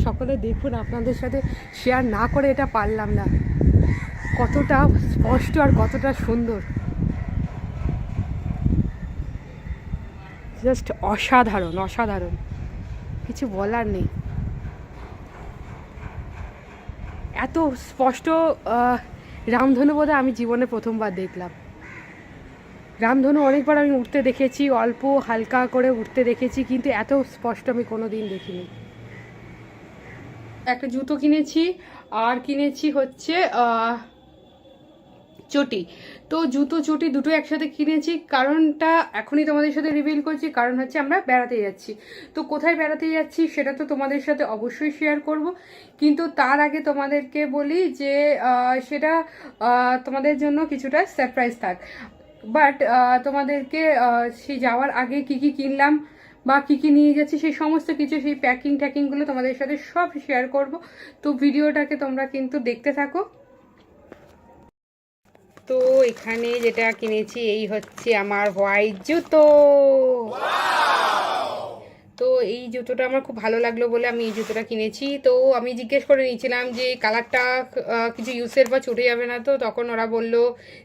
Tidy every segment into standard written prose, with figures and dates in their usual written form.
সকলে দেখুন, আপনাদের সাথে শেয়ার না করে এটা পারলাম না, কতটা স্পষ্ট আর কতটা সুন্দর, জাস্ট অসাধারণ অসাধারণ, কিছু বলার নেই। এত স্পষ্ট রামধনু বোধহয় আমি জীবনে প্রথমবার দেখলাম। রামধনু অনেকবার আমি উঠতে দেখেছি, অল্প হালকা করে উঠতে দেখেছি, কিন্তু এত স্পষ্ট আমি কোনো দিন দেখিনি। একটা জুতো কিনেছি আর কিনেছি হচ্ছে চটি। তো জুতো চটি দুটো একসাথে কিনেছি, কারণটা এখনই তোমাদের সাথে রিভিল করছি। কারণ হচ্ছে আমরা বেড়াতে যাচ্ছি। তো কোথায় বেড়াতে যাচ্ছি সেটা তো তোমাদের সাথে অবশ্যই শেয়ার করব, কিন্তু তার আগে তোমাদেরকে বলি যে সেটা তোমাদের জন্য কিছুটা সারপ্রাইজ থাক। বাট তোমাদেরকে সেই যাওয়ার আগে কি কি কিনলাম বা কী কী নিয়ে যাচ্ছি সেই সমস্ত কিছু, সেই প্যাকিং ট্যাকিংগুলো তোমাদের সাথে সব শেয়ার করব। তো ভিডিওটাকে তোমরা কিন্তু দেখতে থাকো। তো এখানে যেটা কিনেছি এই হচ্ছে আমার হোয়াইট জুতো। তো এই জুতোটা আমার খুব ভালো লাগলো বলে আমি এই জুতোটা কিনেছি। তো আমি জিজ্ঞেস করে নিয়েছিলাম যে কালারটা কিছু ইউজের বা ছুটে যাবে না, তো তখন ওরা বলল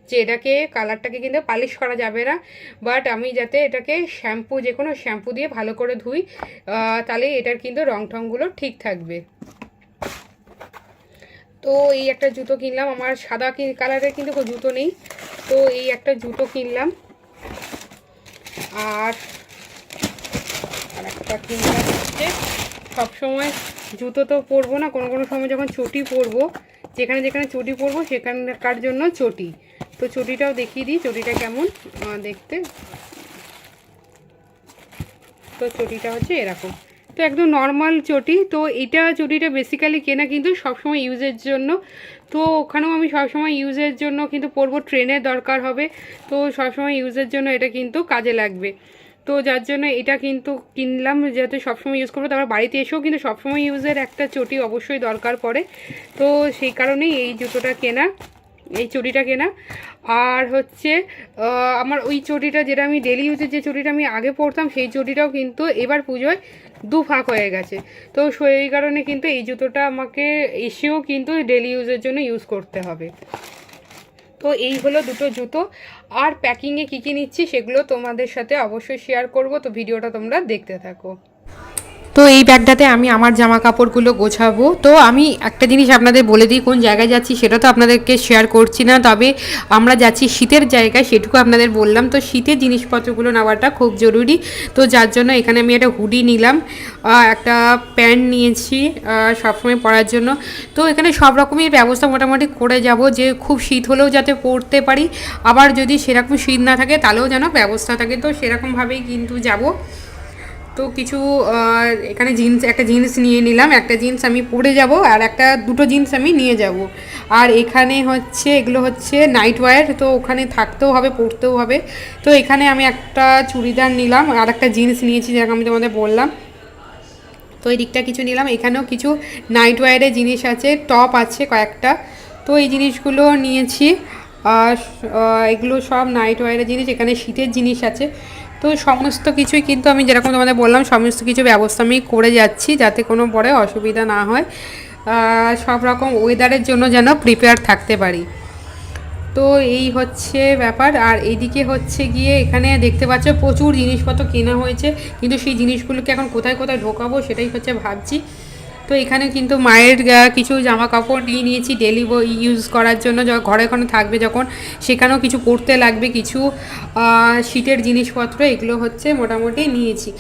যে এটাকে কালারটাকে কিন্তু পালিশ করা যাবে না, বাট আমি যাতে এটাকে শ্যাম্পু, যে কোনো শ্যাম্পু দিয়ে ভালো করে ধুই, তাহলে এটার কিন্তু রং টংগুলো ঠিক থাকবে। তো এই একটা জুতো কিনলাম, আমার সাদা কালারের কিন্তু জুতো নেই, তো এই একটা জুতো কিনলাম। আর একটা কিনলাম হচ্ছে, সবসময় জুতো তো পরবো না, কোনো কোনো সময় যখন চটি পরবো, যেখানে যেখানে চটি পরবো সেখানকার জন্য চটি। তো চটিটাও দেখিয়ে দিই চটিটা কেমন দেখতে। তো চটিটা হচ্ছে এরকম, তো একদম নর্মাল চটি। তো এটা চটিটা বেসিক্যালি কেনা কিন্তু সবসময় ইউজের জন্য। তো ওখানেও আমি সবসময় ইউজের জন্য কিন্তু পরবো, ট্রেনের দরকার হবে, তো সবসময় ইউজের জন্য এটা কিন্তু কাজে লাগবে। তো যার জন্য এটা কিন্তু কিনলাম, যাতে সবসময় ইউজ করবো। তারপর বাড়িতে এসেও কিন্তু সবসময় ইউজের একটা চটি অবশ্যই দরকার পড়ে, তো সেই কারণেই এই জুতোটা কেনা, এই চটিটা কেনা। আর হচ্ছে আমার ওই চটিটা, যেটা আমি ডেলি ইউজের যে চটিটা আমি আগে পরতাম, সেই চটিটাও কিন্তু এবার পুজোয় দুফাক হয়ে গেছে। তো সেই কারণে কিন্তু এই জুতোটা আমাকে এসেও কিন্তু ডেলি ইউজের জন্য ইউজ করতে হবে। তো এই হলো দুটো জুতো। আর প্যাকিংয়ে কী কী নিচ্ছি সেগুলো তোমাদের সাথে অবশ্যই শেয়ার করব, তো ভিডিওটা তোমরা দেখতে থাকো। তো এই ব্যাগটাতে আমি আমার জামা কাপড়গুলো গোছাবো। তো আমি একটা জিনিস আপনাদের বলে দিই, কোন জায়গায় যাচ্ছি সেটা তো আপনাদেরকে শেয়ার করছি না, তবে আমরা যাচ্ছি শীতের জায়গায়, সেটুকু আপনাদের বললাম। তো শীতের জিনিসপত্রগুলো নেওয়াটা খুব জরুরি, তো যার জন্য এখানে আমি একটা হুডি নিলাম, একটা প্যান্ট নিয়েছি সবসময় পরার জন্য। তো এখানে সব রকমের ব্যবস্থা মোটামুটি করে যাব, যে খুব শীত হলেও যাতে পরতে পারি, আবার যদি সেরকম শীত না থাকে তাহলেও যেন ব্যবস্থা থাকে, তো সেরকমভাবেই কিন্তু যাব। তো কিছু এখানে জিন্স, একটা জিন্স নিয়ে নিলাম, একটা জিন্স আমি পরে যাব, আর একটা দুটো জিন্স আমি নিয়ে যাব। আর এখানে হচ্ছে এগুলো হচ্ছে নাইট ওয়্যার, তো ওখানে থাকতেও হবে, পরতেও হবে। তো এখানে আমি একটা চুড়িদার নিলাম, আর একটা জিন্স নিয়েছি যেরকম আমি তোমাদের বললাম। তো এই দিকটা কিছু নিলাম, এখানেও কিছু নাইট ওয়্যারের জিনিস আছে, টপ আছে কয়েকটা, তো এই জিনিসগুলো নিয়েছি। আর এগুলো সব নাইট ওয়্যারের জিনিস, এখানে শীতের জিনিস আছে। তো সমস্ত কিছুই কিন্তু আমি যেরকম তোমাদের বললাম, সমস্ত কিছু ব্যবস্থা আমি করে যাচ্ছি, যাতে কোনো পরে অসুবিধা না হয়, সব রকম ওয়েদারের জন্য যেন প্রিপেয়ার থাকতে পারি। তো এই হচ্ছে ব্যাপার। আর এইদিকে হচ্ছে গিয়ে এখানে দেখতে পাচ্ছ প্রচুর জিনিসপত্র কেনা হয়েছে, কিন্তু সেই জিনিসগুলোকে এখন কোথায় কোথায় ঢোকাবো সেটাই হচ্ছে ভাবছি। তো এখানে কিন্তু মায়ের কিছু জামা কাপড় নিয়ে নিয়েছি ডেলি ইউজ করার জন্য, ঘরে ঘরে থাকবে যখন, সেখানেও কিছু পরতে লাগবে, কিছু শীতের জিনিসপত্র, এগুলো হচ্ছে মোটামুটি নিয়েছি।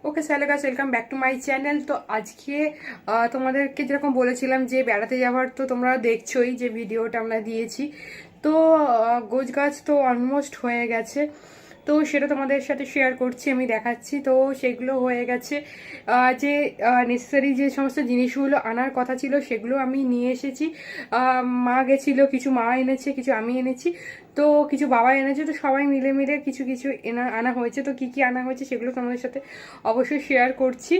Okay hello guys, welcome back to my channel. তো আজকে তোমাদেরকে যেরকম বলেছিলাম যে বেড়াতে যাওয়ার, তো তোমরা দেখছোই যে ভিডিওটা আমরা দিয়েছি। তো গোছ গাছ তো অলমোস্ট হয়ে গেছে, তো সেটা তোমাদের সাথে শেয়ার করছি, আমি দেখাচ্ছি। তো সেগুলো হয়ে গেছে, যে নেসেসারি যে সমস্ত জিনিসগুলো আনার কথা ছিল সেগুলো আমি নিয়ে এসেছি। মা গেছিলো, কিছু মা এনেছে, কিছু আমি এনেছি, তো কিছু বাবা এনেছে, তো সবাই মিলে মিলে কিছু কিছু আনা হয়েছে। তো কি কি আনা হয়েছে সেগুলো তোমাদের সাথে অবশ্যই শেয়ার করছি।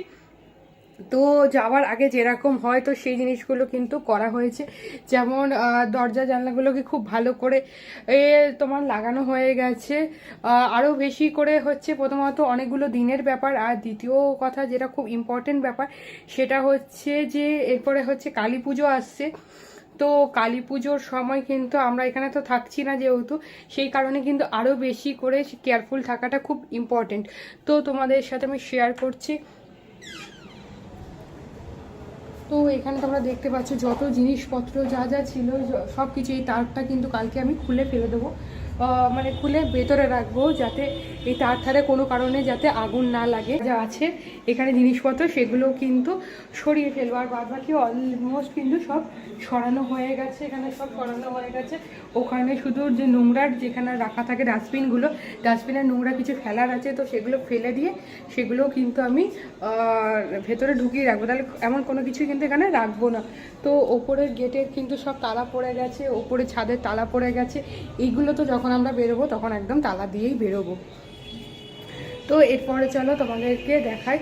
তো যাওয়ার আগে যেরকম হয় তো সেই জিনিসগুলো কিন্তু করা হয়েছে, যেমন দরজা জানলাগুলোকে খুব ভালো করে তোমার লাগানো হয়ে গেছে। আরও বেশি করে হচ্ছে প্রথমত অনেকগুলো দিনের ব্যাপার, আর দ্বিতীয় কথা যেটা খুব ইম্পর্টেন্ট ব্যাপার সেটা হচ্ছে যে এরপরে হচ্ছে কালী পুজো আসছে। তো কালী পুজোর সময় কিন্তু আমরা এখানে তো থাকছি না যেহেতু, সেই কারণে কিন্তু আরও বেশি করে কেয়ারফুল থাকাটা খুব ইম্পর্টেন্ট। তো তোমাদের সাথে আমি শেয়ার করছি। তো এখানে তোমরা দেখতে পাচ্ছ যত জিনিসপত্র যা যা ছিল সব কিছু, এই তারটা কিন্তু কালকে আমি খুলে ফেলে দেবো, মানে খুলে ভেতরে রাখবো যাতে এই তার ধারে কোনো কারণে যাতে আগুন না লাগে। যা আছে এখানে জিনিসপত্র সেগুলো কিন্তু সরিয়ে ফেলবো, আর বাদ বাকি অলমোস্ট কিন্তু সব সরানো হয়ে গেছে, এখানে সব সরানো হয়ে গেছে। ওখানে শুধু যে নোংরার যেখানে রাখা থাকে ডাস্টবিনগুলো, ডাস্টবিনের নোংরা কিছু ফেলার আছে, তো সেগুলো ফেলে দিয়ে সেগুলো কিন্তু আমি ভেতরে ঢুকিয়ে রাখবো, তাহলে এমন কোনো কিছুই কিন্তু এখানে রাখবো না। তো ওপরের গেটের কিন্তু সব তালা পড়ে গেছে, ওপরে ছাদের তালা পড়ে গেছে, এইগুলো তো যখন আমরা বেরোবো তখন একদম তালা দিয়েই বেরোবো। তো এরপরে চলো তোমাদেরকে দেখাই।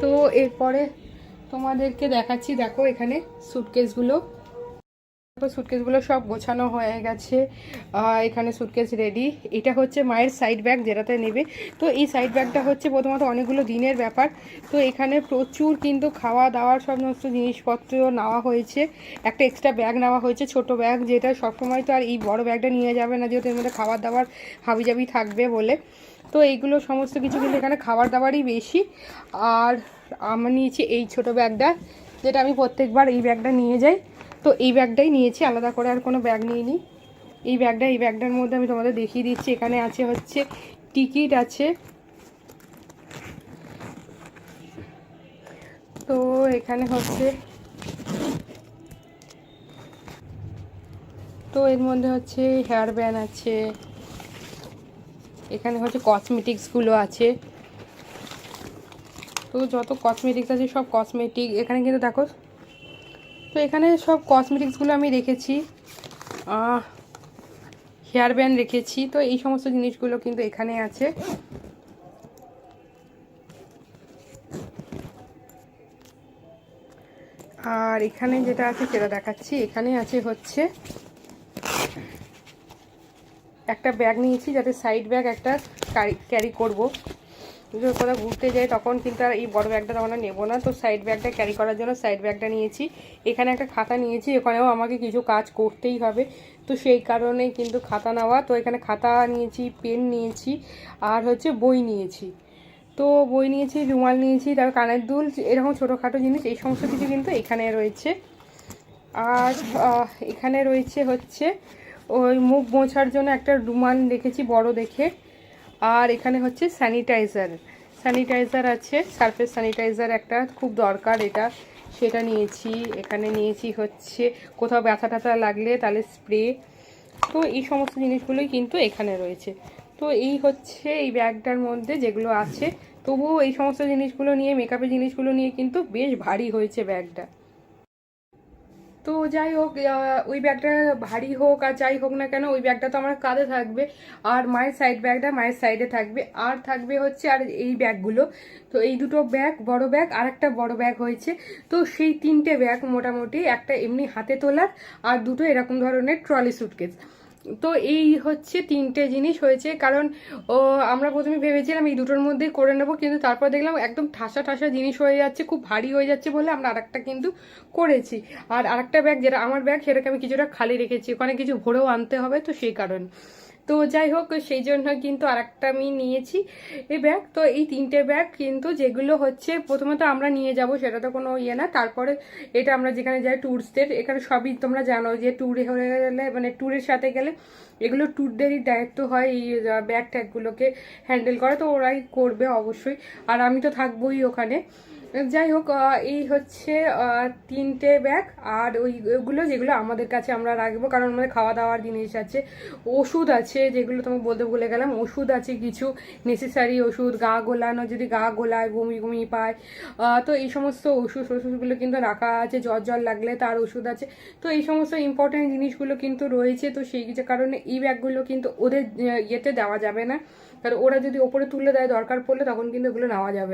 তো এরপরে তোমাদেরকে দেখাচ্ছি, দেখো এখানে সুটকেসগুলো, সুটকেসগুলো সব গোছানো হয়ে গেছে। এখানে সুটকেস রেডি। এটা হচ্ছে মায়ের সাইড ব্যাগ যেটাতে নেবে। তো এই সাইড ব্যাগটা হচ্ছে প্রথমত অনেকগুলো দিনের ব্যাপার। তো এখানে প্রচুর কিন্তু খাওয়া দাওয়ার সমস্ত জিনিসপত্র নেওয়া হয়েছে। একটা এক্সট্রা ব্যাগ নেওয়া হয়েছে, ছোট ব্যাগ, যেটা সবসময় তো আর এই বড় ব্যাগটা নিয়ে যাবে না, যেহেতু এর মধ্যে খাবার দাবার হাবিজাবি থাকবে বলে। তো এইগুলো সমস্ত কিছু কিন্তু এখানে খাবার দাবারই বেশি। আর আমি নিয়েছি এই ছোট ব্যাগটা, যেটা আমি প্রত্যেকবার এই ব্যাগটা নিয়ে যাই। তো এই ব্যাগটাই নিয়েছি, আলাদা করে আর কোনো ব্যাগ নিইনি। এই ব্যাগটার মধ্যে আমি তোমাদের দেখিয়ে দিচ্ছি। এখানে আছে হচ্ছে টিকিট আছে, তো এখানে হচ্ছে, তো এর মধ্যে হচ্ছে হেয়ার ব্যান্ড আছে, এখানে হচ্ছে কসমেটিক্সগুলো আছে। তো যত কসমেটিক্স আছে সব কসমেটিক এখানে কিন্তু দেখো। তো এখানে সব কসমেটিক্সগুলো আমি রেখেছি, হেয়ার ব্যান্ড রেখেছি। তো এই সমস্ত জিনিসগুলো কিন্তু এখানে আছে। আর এখানে যেটা আছে সেটা দেখাচ্ছি। এখানে আছে হচ্ছে একটা ব্যাগ নিয়েছি, যাতে সাইড ব্যাগ একটা ক্যারি করব, যদি কোথাও ঘুরতে যাই তখন কিন্তু আর এই বড় ব্যাগটা তখন আর নেবো না। তো সাইড ব্যাগটা ক্যারি করার জন্য সাইড ব্যাগটা নিয়েছি। এখানে একটা খাতা নিয়েছি, এখানেও আমাকে কিছু কাজ করতেই হবে, তো সেই কারণেই কিন্তু খাতা নেওয়া। তো এখানে খাতা নিয়েছি, পেন নিয়েছি, আর হচ্ছে বই নিয়েছি। তো বই নিয়েছি, রুমাল নিয়েছি, তারপর কানের দুল, এরকম ছোটোখাটো জিনিস এই সমস্ত কিছু কিন্তু এখানে রয়েছে। আর এখানে রয়েছে হচ্ছে ওই মুখ মোছার জন্য একটা রুমাল রেখেছি বড় দেখে। আর এখানে হচ্ছে স্যানিটাইজার আছে, সারফেস স্যানিটাইজার একটা খুব দরকার এটা, সেটা নিয়েছি। এখানে নিয়েছি হচ্ছে কোথাও ব্যথা ট্যাথা লাগলে তাহলে স্প্রে। তো এই সমস্ত জিনিসগুলোই কিন্তু এখানে রয়েছে। তো এই হচ্ছে এই ব্যাগটার মধ্যে যেগুলো আছে। তবুও এই সমস্ত জিনিসগুলো নিয়ে, মেকআপের জিনিসগুলো নিয়ে কিন্তু বেশ ভারী হয়েছে ব্যাগটা। তো যাই হোক, ওই ব্যাগটা ভারী হোক আর যাই হোক না কেন, ওই ব্যাগটা তো আমার কাঁধে থাকবে। আর মায়ের সাইড ব্যাগটা মায়ের সাইডে থাকবে, আর থাকবে হচ্ছে আর এই ব্যাগগুলো। তো এই দুটো ব্যাগ, বড় ব্যাগ আর একটা বড় ব্যাগ হয়েছে। তো সেই তিনটে ব্যাগ মোটামুটি, একটা এমনি হাতে তোলার আর দুটো এরকম ধরনের ট্রলি সুটকেস। তো এই হচ্ছে তিনটে জিনিস হয়েছে, কারণ আমরা প্রথমে ভেবেছিলাম এই দুটোর মধ্যেই করে নেবো, কিন্তু তারপর দেখলাম একদম ঠাসা ঠাসা জিনিস হয়ে যাচ্ছে, খুব ভারী হয়ে যাচ্ছে বলে আমরা আরেকটা কিন্তু করেছি। আর আরেকটা ব্যাগ যেটা আমার ব্যাগ সেটাকে আমি কিছুটা খালি রেখেছি, ওখানে কিছু ভরেও আনতে হবে, তো সেই কারণে। তো যাই হোক, সেই জন্য কিন্তু আরেকটা আমি নিয়েছি এই ব্যাগ। তো এই তিনটে ব্যাগ কিন্তু যেগুলো হচ্ছে প্রথমত আমরা নিয়ে যাব, সেটা তো কোনো ইয়ে না। তারপরে এটা আমরা যেখানে যাই ট্যুরসদের, এখানে সবই তোমরা জানো যে ট্যুরে হয়ে গেলে, মানে ট্যুরের সাথে গেলে এগুলো ট্যুরদেরই দায়িত্ব হয় এই ব্যাগ ট্যাগগুলোকে হ্যান্ডেল করা, তো ওরাই করবে অবশ্যই। আর আমি তো থাকবোই ওখানে। যাই হোক, এই হচ্ছে 3টে ব্যাগ। আর ওইগুলো যেগুলো আমাদের কাছে আমরা রাখবো, কারণ আমাদের খাওয়া দাওয়ার জিনিস আছে, ওষুধ আছে, যেগুলো তোমাকে বলতে ভুলে গেলাম, ওষুধ আছে কিছু নেসেসারি ওষুধ, গা গোলানো, যদি গা গোলায়, বমি বমি পায়, তো এই সমস্ত ওষুধগুলো কিন্তু রাখা আছে। জ্বর লাগলে তার ওষুধ আছে। তো এই সমস্ত ইম্পর্টেন্ট জিনিসগুলো কিন্তু রয়েছে। তো সেই যে কারণে এই ব্যাগগুলো কিন্তু ওদের ইয়েতে দেওয়া যাবে না, কারণ ওরা যদি ওপরে তুলে দেয় দরকার পড়লে, তখন কিন্তু এগুলো নেওয়া যাবে।